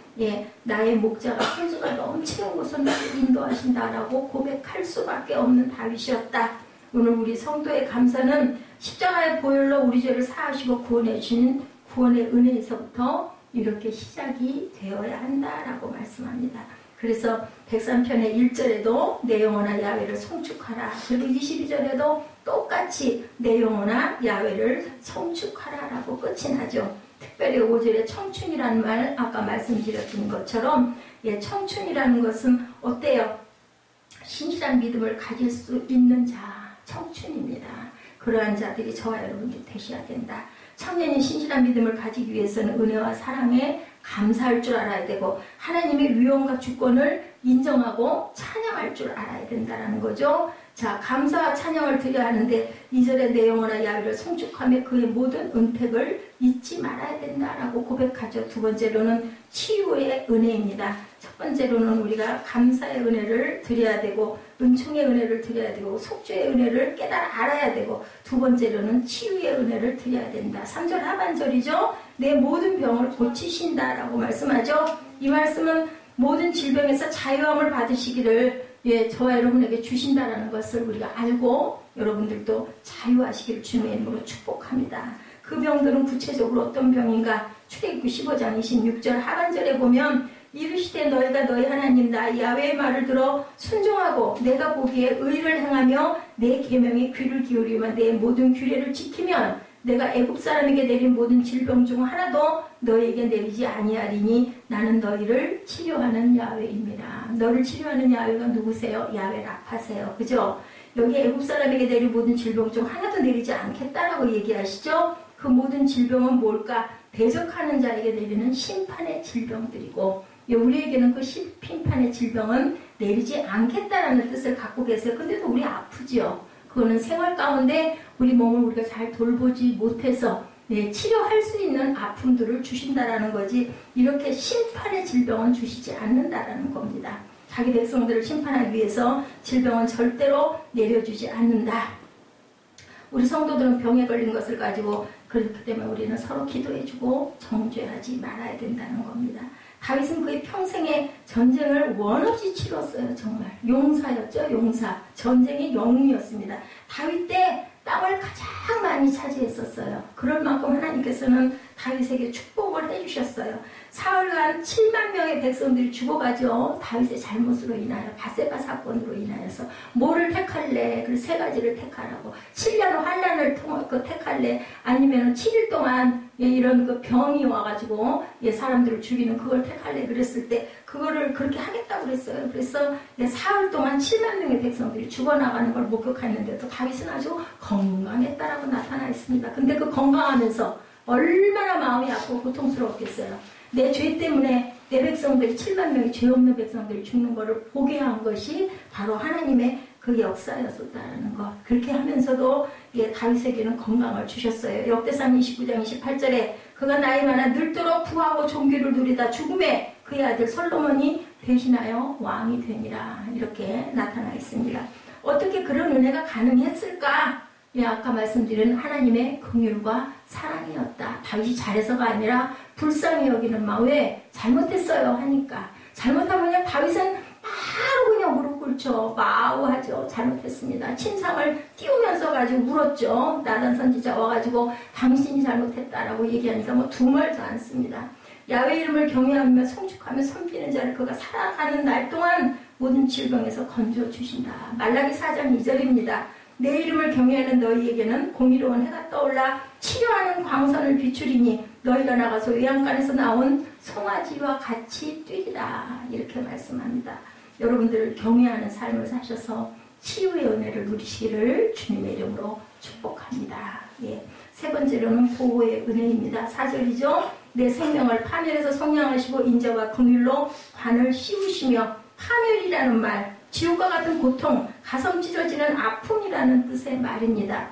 나의 목자가 생수가 넘치는 곳으로 나를 인도하신다라고 고백할 수밖에 없는 다윗이었다. 오늘 우리 성도의 감사는 십자가의 보혈로 우리 죄를 사하시고 구원해 주신 구원의 은혜에서부터 이렇게 시작이 되어야 한다라고 말씀합니다. 그래서 103편의 1절에도 내 영혼아 야훼를 송축하라. 그리고 22절에도 똑같이 내 영혼아 야훼를 송축하라 라고 끝이 나죠. 특별히 5절에 청춘이라는 말 아까 말씀드렸던 것처럼 청춘이라는 것은 어때요? 신실한 믿음을 가질 수 있는 자 청춘입니다. 그러한 자들이 저와 여러분들이 되셔야 된다. 청년이 신실한 믿음을 가지기 위해서는 은혜와 사랑에 감사할 줄 알아야 되고 하나님의 위엄과 주권을 인정하고 찬양할 줄 알아야 된다는 거죠. 자, 감사와 찬양을 드려야 하는데 2절에 내 영혼아 야훼를 송축하며 그의 모든 은택을 잊지 말아야 된다라고 고백하죠. 두 번째로는 치유의 은혜입니다. 첫 번째로는 우리가 감사의 은혜를 드려야 되고 은총의 은혜를 드려야 되고 속죄의 은혜를 깨달아 알아야 되고 두 번째로는 치유의 은혜를 드려야 된다. 3절 하반절이죠. 내 모든 병을 고치신다라고 말씀하죠. 이 말씀은 모든 질병에서 자유함을 받으시기를 저와 여러분에게 주신다라는 것을 우리가 알고 여러분들도 자유하시기를 주님의 이름으로 축복합니다. 그 병들은 구체적으로 어떤 병인가? 출애굽기 15장 26절 하반절에 보면 이르시되 너희가 너희 하나님 나 야훼의 말을 들어 순종하고 내가 보기에 의를 행하며 내 계명에 귀를 기울이며 내 모든 규례를 지키면 내가 애굽 사람에게 내린 모든 질병 중 하나도 너희에게 내리지 아니하리니 나는 너희를 치료하는 야훼입니다. 너를 치료하는 야훼가 누구세요? 야훼 라파세요. 그죠? 여기 애굽 사람에게 내린 모든 질병 중 하나도 내리지 않겠다라고 얘기하시죠? 그 모든 질병은 뭘까? 대적하는 자에게 내리는 심판의 질병들이고 우리에게는 그 심판의 질병은 내리지 않겠다라는 뜻을 갖고 계세요. 근데도 우리 아프죠. 그거는 생활 가운데 우리 몸을 우리가 잘 돌보지 못해서 네, 치료할 수 있는 아픔들을 주신다라는 거지 이렇게 심판의 질병은 주시지 않는다라는 겁니다. 자기 백성들을 심판하기 위해서 질병은 절대로 내려주지 않는다. 우리 성도들은 병에 걸린 것을 가지고 그렇기 때문에 우리는 서로 기도해주고 정죄하지 말아야 된다는 겁니다. 다윗은 그의 평생의 전쟁을 원없이 치렀어요. 정말 용사였죠. 용사. 전쟁의 영웅이었습니다. 다윗 때 땅을 가장 많이 차지했었어요. 그럴 만큼 하나님께서는 다윗에게 축복을 해주셨어요. 사흘간 7만 명의 백성들이 죽어가죠. 다윗의 잘못으로 인하여, 바세바 사건으로 인하여서. 뭐를 택할래? 그 세 가지를 택하라고. 7년 환란을 택할래? 아니면 7일 동안 이런 그 병이 와가지고 사람들을 죽이는 그걸 택할래? 그랬을 때 그거를 그렇게 하겠다고 그랬어요. 그래서 사흘 동안 7만 명의 백성들이 죽어나가는 걸 목격했는데도 다윗은 아주 건강했다라고 나타나 있습니다. 근데 그 건강하면서 얼마나 마음이 아프고 고통스러웠겠어요. 내 죄 때문에 내 백성들이 7만 명의 죄 없는 백성들이 죽는 것을 보게 한 것이 바로 하나님의 그 역사였었다는 것. 그렇게 하면서도 다윗에게는 건강을 주셨어요. 역대상 29장 28절에 그가 나이 많아 늙도록 부하고 존귀를 누리다 죽음에 그의 아들 솔로몬이 대신하여 왕이 되니라. 이렇게 나타나 있습니다. 어떻게 그런 은혜가 가능했을까? 아까 말씀드린 하나님의 긍휼과 사랑이었다. 다윗이 잘해서가 아니라 불쌍히 여기는 마음. 왜? 잘못했어요 하니까. 잘못하면 그냥 다윗은 바로 그냥 무릎 꿇죠. 마우하죠. 잘못했습니다. 침상을 띄우면서 가지고 울었죠. 나단 선지자 와가지고 당신이 잘못했다라고 얘기하니까 뭐 두말도 않습니다. 야훼 이름을 경외하며 송축하며 섬기는 자를 그가 살아가는 날 동안 모든 질병에서 건져주신다. 말라기 4장 2절입니다. 내 이름을 경외하는 너희에게는 공의로운 해가 떠올라 치료하는 광선을 비추리니 너희가 나가서 외양간에서 나온 송아지와 같이 뛰리라. 이렇게 말씀합니다. 여러분들 경외하는 삶을 사셔서 치유의 은혜를 누리시기를 주님의 이름으로 축복합니다. 세 번째로는 보호의 은혜입니다. 4절이죠. 내 생명을 파멸해서 성량하시고 인자와 긍휼로 관을 씌우시며, 파멸이라는 말, 지옥과 같은 고통, 가슴 찢어지는 아픔이라는 뜻의 말입니다.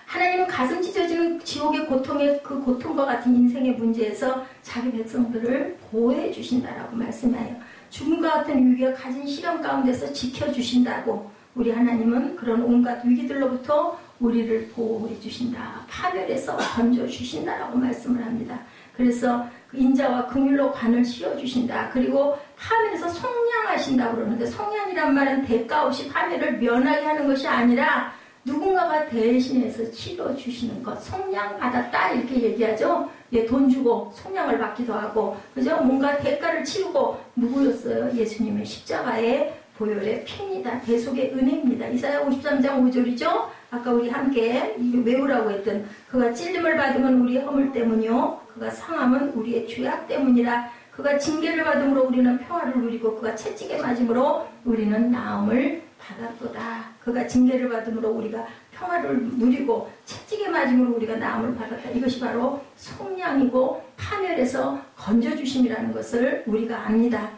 하나님은 가슴 찢어지는 지옥의 고통의 그 고통과 같은 인생의 문제에서 자기 백성들을 보호해 주신다라고 말씀해요. 죽음과 같은 위기가 가진 시련 가운데서 지켜주신다고. 우리 하나님은 그런 온갖 위기들로부터 우리를 보호해 주신다. 파멸에서 건져주신다라고 말씀을 합니다. 그래서 인자와 긍휼로 관을 씌워주신다. 그리고 파멸에서 속량하신다고 그러는데, 속량이란 말은 대가 없이 파멸을 면하게 하는 것이 아니라 누군가가 대신해서 치러주시는 것. 속량받았다 이렇게 얘기하죠. 돈 주고 속량을 받기도 하고, 그죠? 뭔가 대가를 치르고. 누구였어요? 예수님의 십자가의 보혈의 피입니다. 대속의 은혜입니다. 이사야 53장 5절이죠. 아까 우리 함께 외우라고 했던, 그가 찔림을 받으면 우리의 허물 때문이요, 그가 상함은 우리의 죄악 때문이라. 그가 징계를 받음으로 우리는 평화를 누리고 그가 채찍에 맞음으로 우리는 나음을 받았도다. 그가 징계를 받음으로 우리가 평화를 누리고 채찍에 맞음으로 우리가 나음을 받았다. 이것이 바로 속량이고 파멸에서 건져주심이라는 것을 우리가 압니다.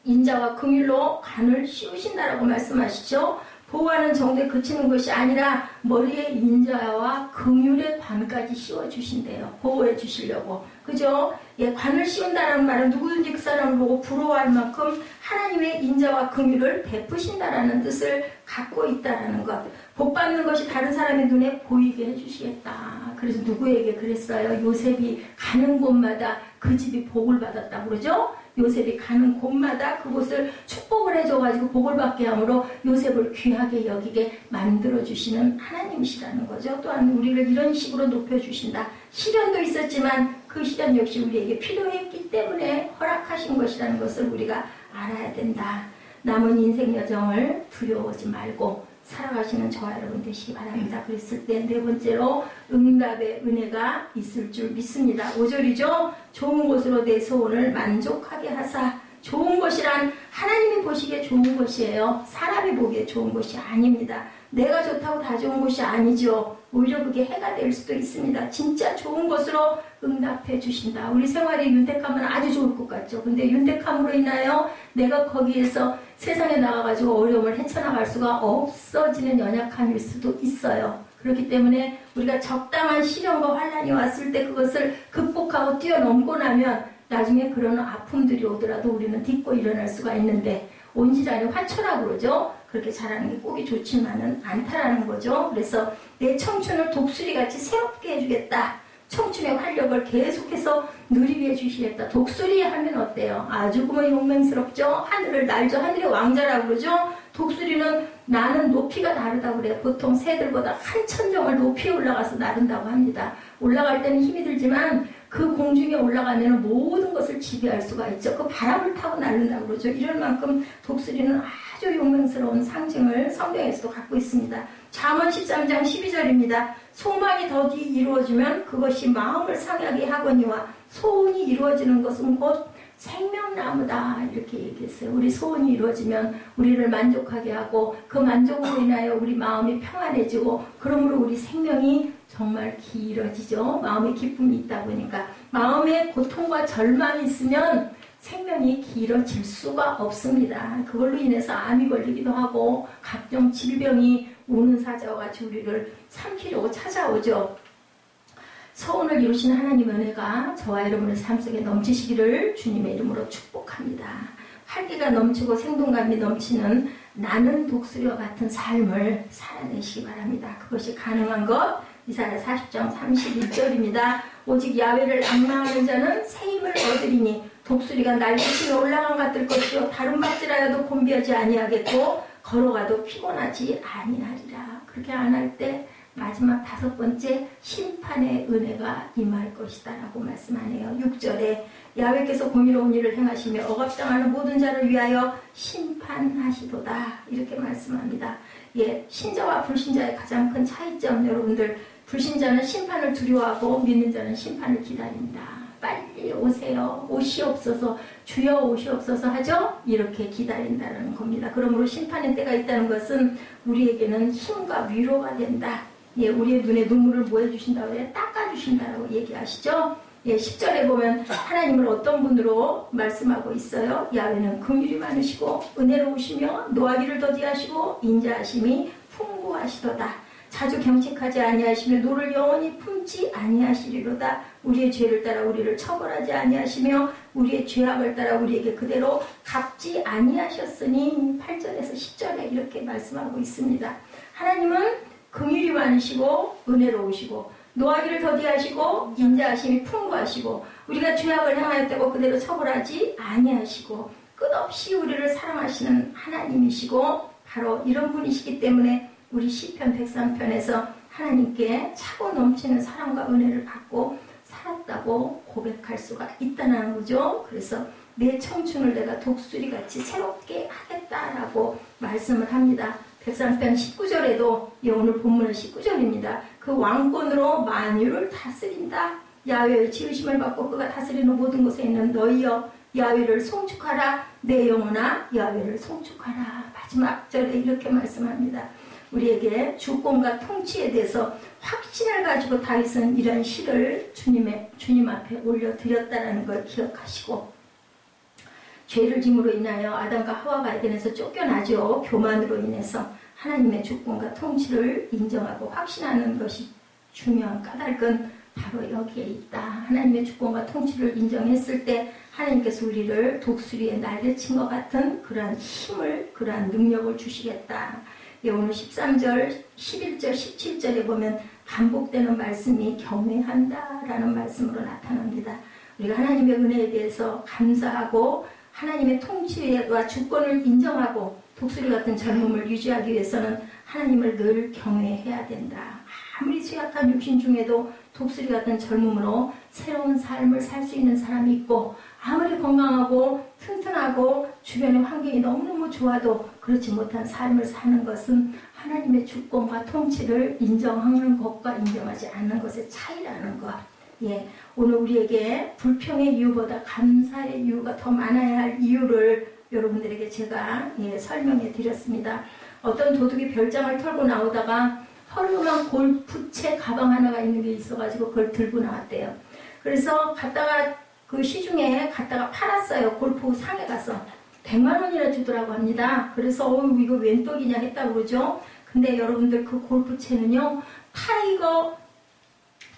인자와 긍휼로 관을 씌우신다라고 말씀하시죠. 보호하는 정도에 그치는 것이 아니라 머리에 인자와 긍휼의 관까지 씌워주신대요. 보호해 주시려고. 그죠? 관을 씌운다는 말은 누구든지 그 사람을 보고 부러워할 만큼 하나님의 인자와 긍휼을 베푸신다라는 뜻을 갖고 있다라는 것. 복 받는 것이 다른 사람의 눈에 보이게 해주시겠다. 그래서 누구에게 그랬어요? 요셉이 가는 곳마다 그 집이 복을 받았다고 그러죠? 요셉이 가는 곳마다 그곳을 축복을 해줘가지고 복을 받게 함으로 요셉을 귀하게 여기게 만들어주시는 하나님이시라는 거죠. 또한 우리를 이런 식으로 높여주신다. 시련도 있었지만 그 시련 역시 우리에게 필요했기 때문에 허락하신 것이라는 것을 우리가 알아야 된다. 남은 인생 여정을 두려워하지 말고 살아가시는 저와 여러분 되시기 바랍니다. 그랬을 때 네 번째로 응답의 은혜가 있을 줄 믿습니다. 5절이죠. 좋은 곳으로 내 소원을 만족하게 하사. 좋은 것이란 하나님이 보시기에 좋은 것이에요. 사람이 보기에 좋은 것이 아닙니다. 내가 좋다고 다 좋은 것이 아니죠. 오히려 그게 해가 될 수도 있습니다. 진짜 좋은 것으로 응답해 주신다. 우리 생활이 윤택하면 아주 좋을 것 같죠. 근데 윤택함으로 인하여 내가 거기에서 세상에 나가가지고 어려움을 헤쳐나갈 수가 없어지는 연약함일 수도 있어요. 그렇기 때문에 우리가 적당한 시련과 환란이 왔을 때 그것을 극복하고 뛰어넘고 나면 나중에 그런 아픔들이 오더라도 우리는 딛고 일어날 수가 있는데 온질환이 화초라고 그러죠. 그렇게 자라는 게 꼭이 좋지만은 않다라는 거죠. 그래서 내 청춘을 독수리같이 새롭게 해주겠다. 청춘의 활력을 계속해서 누리게 해주시겠다. 독수리 하면 어때요? 아주 그만 용맹스럽죠? 하늘을 날죠. 하늘의 왕자라고 그러죠? 독수리는 나는 높이가 다르다고 그래요. 보통 새들보다 한 천정을 높이 올라가서 나른다고 합니다. 올라갈 때는 힘이 들지만 그 공중에 올라가면 모든 것을 지배할 수가 있죠. 그 바람을 타고 날른다고 그러죠. 이럴 만큼 독수리는 아주 용맹스러운 상징을 성경에서도 갖고 있습니다. 잠언 13장 12절입니다. 소망이 더디 이루어지면 그것이 마음을 상하게 하거니와 소원이 이루어지는 것은 곧 생명나무다. 이렇게 얘기했어요. 우리 소원이 이루어지면 우리를 만족하게 하고 그 만족으로 인하여 우리 마음이 평안해지고 그러므로 우리 생명이 정말 길어지죠. 마음에 기쁨이 있다 보니까 마음에 고통과 절망이 있으면 생명이 길어질 수가 없습니다. 그걸로 인해서 암이 걸리기도 하고 각종 질병이 우는 사자와 같이 우리를 삼키려고 찾아오죠. 소원을 이루신 하나님의 은혜가 저와 여러분의 삶 속에 넘치시기를 주님의 이름으로 축복합니다. 활기가 넘치고 생동감이 넘치는 나는 독수리와 같은 삶을 살아내시기 바랍니다. 그것이 가능한 것 이사야 40장 31절입니다. 오직 야훼를 앙망하는 자는 새 힘을 얻으리니 독수리가 날개치며 올라간 같을 것이요 다른 박질하여도 곤비하지 아니하겠고 걸어가도 피곤하지 아니하리라. 그렇게 안 할 때 마지막 5번째 심판의 은혜가 임할 것이다 라고 말씀하네요. 6절에 야훼께서 공의로운 일을 행하시며 억압당하는 모든 자를 위하여 심판하시도다 이렇게 말씀합니다. 예, 신자와 불신자의 가장 큰 차이점 여러분들 불신자는 심판을 두려워하고 믿는 자는 심판을 기다립니다. 빨리 오세요. 옷이 없어서 주여 옷이 없어서 하죠. 이렇게 기다린다는 겁니다. 그러므로 심판의 때가 있다는 것은 우리에게는 힘과 위로가 된다. 예, 우리의 눈에 눈물을 모여주신다고 해요. 닦아주신다고 얘기하시죠. 예, 10절에 보면 하나님을 어떤 분으로 말씀하고 있어요. 야훼는 긍휼이 많으시고 은혜로우시며 노하기를 더디하시고 인자하심이 풍부하시도다. 자주 경책하지 아니하시며 노를 영원히 품지 아니하시리로다. 우리의 죄를 따라 우리를 처벌하지 아니하시며 우리의 죄악을 따라 우리에게 그대로 갚지 아니하셨으니 8절에서 10절에 이렇게 말씀하고 있습니다. 하나님은 긍휼이 많으시고 은혜로우시고 노하기를 더디하시고 인자하심이 풍부하시고 우리가 죄악을 행하였다고 그대로 처벌하지 아니하시고 끝없이 우리를 사랑하시는 하나님이시고 바로 이런 분이시기 때문에 우리 시편 103편에서 하나님께 차고 넘치는 사랑과 은혜를 받고 살았다고 고백할 수가 있다는 거죠. 그래서 내 청춘을 내가 독수리같이 새롭게 하겠다라고 말씀을 합니다. 103편 19절에도 오늘 본문은 19절입니다. 그 왕권으로 만유를 다스린다. 야훼의 지으심을 받고 그가 다스리는 모든 곳에 있는 너희여 야훼를 송축하라. 내 영혼아 야훼를 송축하라. 마지막 절에 이렇게 말씀합니다. 우리에게 주권과 통치에 대해서 확신을 가지고 다윗은 이런 시를 주님 앞에 올려드렸다는 걸 기억하시고 죄를 짐으로 인하여 아담과 하와가 에덴에서 쫓겨나죠. 교만으로 인해서 하나님의 주권과 통치를 인정하고 확신하는 것이 중요한 까닭은 바로 여기에 있다. 하나님의 주권과 통치를 인정했을 때 하나님께서 우리를 독수리에 날개친 것 같은 그러한 힘을 그러한 능력을 주시겠다. 예, 오늘 13절, 11절, 17절에 보면 반복되는 말씀이 경외한다라는 말씀으로 나타납니다. 우리가 하나님의 은혜에 대해서 감사하고 하나님의 통치와 주권을 인정하고 독수리 같은 젊음을 유지하기 위해서는 하나님을 늘 경외해야 된다. 아무리 쇠약한 육신 중에도 독수리 같은 젊음으로 새로운 삶을 살 수 있는 사람이 있고 아무리 건강하고 튼튼하고 주변의 환경이 너무너무 좋아도 그렇지 못한 삶을 사는 것은 하나님의 주권과 통치를 인정하는 것과 인정하지 않는 것의 차이라는 것. 예, 오늘 우리에게 불평의 이유보다 감사의 이유가 더 많아야 할 이유를 여러분들에게 제가 설명해 드렸습니다. 어떤 도둑이 별장을 털고 나오다가 허름한 골프채 가방 하나가 있는 게 있어가지고 그걸 들고 나왔대요. 그래서 갔다가 그 시중에 갔다가 팔았어요. 골프 상에 가서 100만 원이나 주더라고 합니다. 그래서 이거 웬 떡이냐 했다고 그러죠. 근데 여러분들 그 골프채는요, 타이거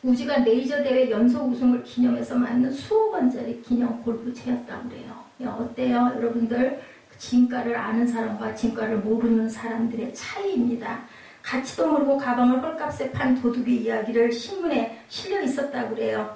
우즈가 메이저 대회 연속 우승을 기념해서 만든 수억 원짜리 기념 골프채였다고 그래요. 어때요? 여러분들 진가를 아는 사람과 진가를 모르는 사람들의 차이입니다. 가치도 모르고 가방을 헐값에 판 도둑의 이야기를 신문에 실려 있었다고 그래요.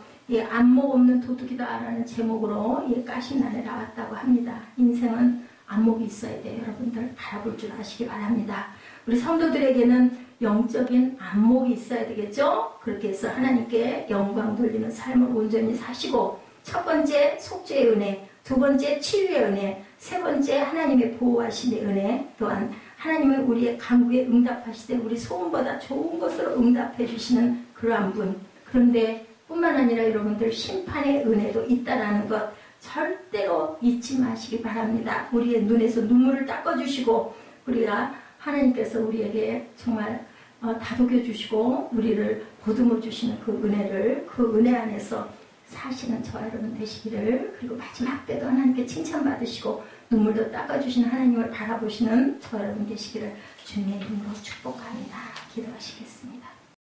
안목 없는 도둑이다라는 제목으로 가신란에 나왔다고 합니다. 인생은 안목이 있어야 돼요. 여러분들 바라볼 줄 아시기 바랍니다. 우리 성도들에게는 영적인 안목이 있어야 되겠죠? 그렇게 해서 하나님께 영광 돌리는 삶을 온전히 사시고, 첫 번째 속죄의 은혜, 두 번째 치유의 은혜, 세 번째 하나님의 보호하심의 은혜, 또한 하나님은 우리의 간구에 응답하시되 우리 소원보다 좋은 것으로 응답해 주시는 그러한 분. 그런데 뿐만 아니라 여러분들 심판의 은혜도 있다라는 것 절대로 잊지 마시기 바랍니다. 우리의 눈에서 눈물을 닦아주시고, 우리가 하나님께서 우리에게 정말 다독여 주시고 우리를 보듬어 주시는 그 은혜를, 그 은혜 안에서 사시는 저와 여러분 되시기를, 그리고 마지막 때도 하나님께 칭찬받으시고 눈물도 닦아주시는 하나님을 바라보시는 저와 여러분 되시기를 주님의 이름으로 축복합니다. 기도하시겠습니다.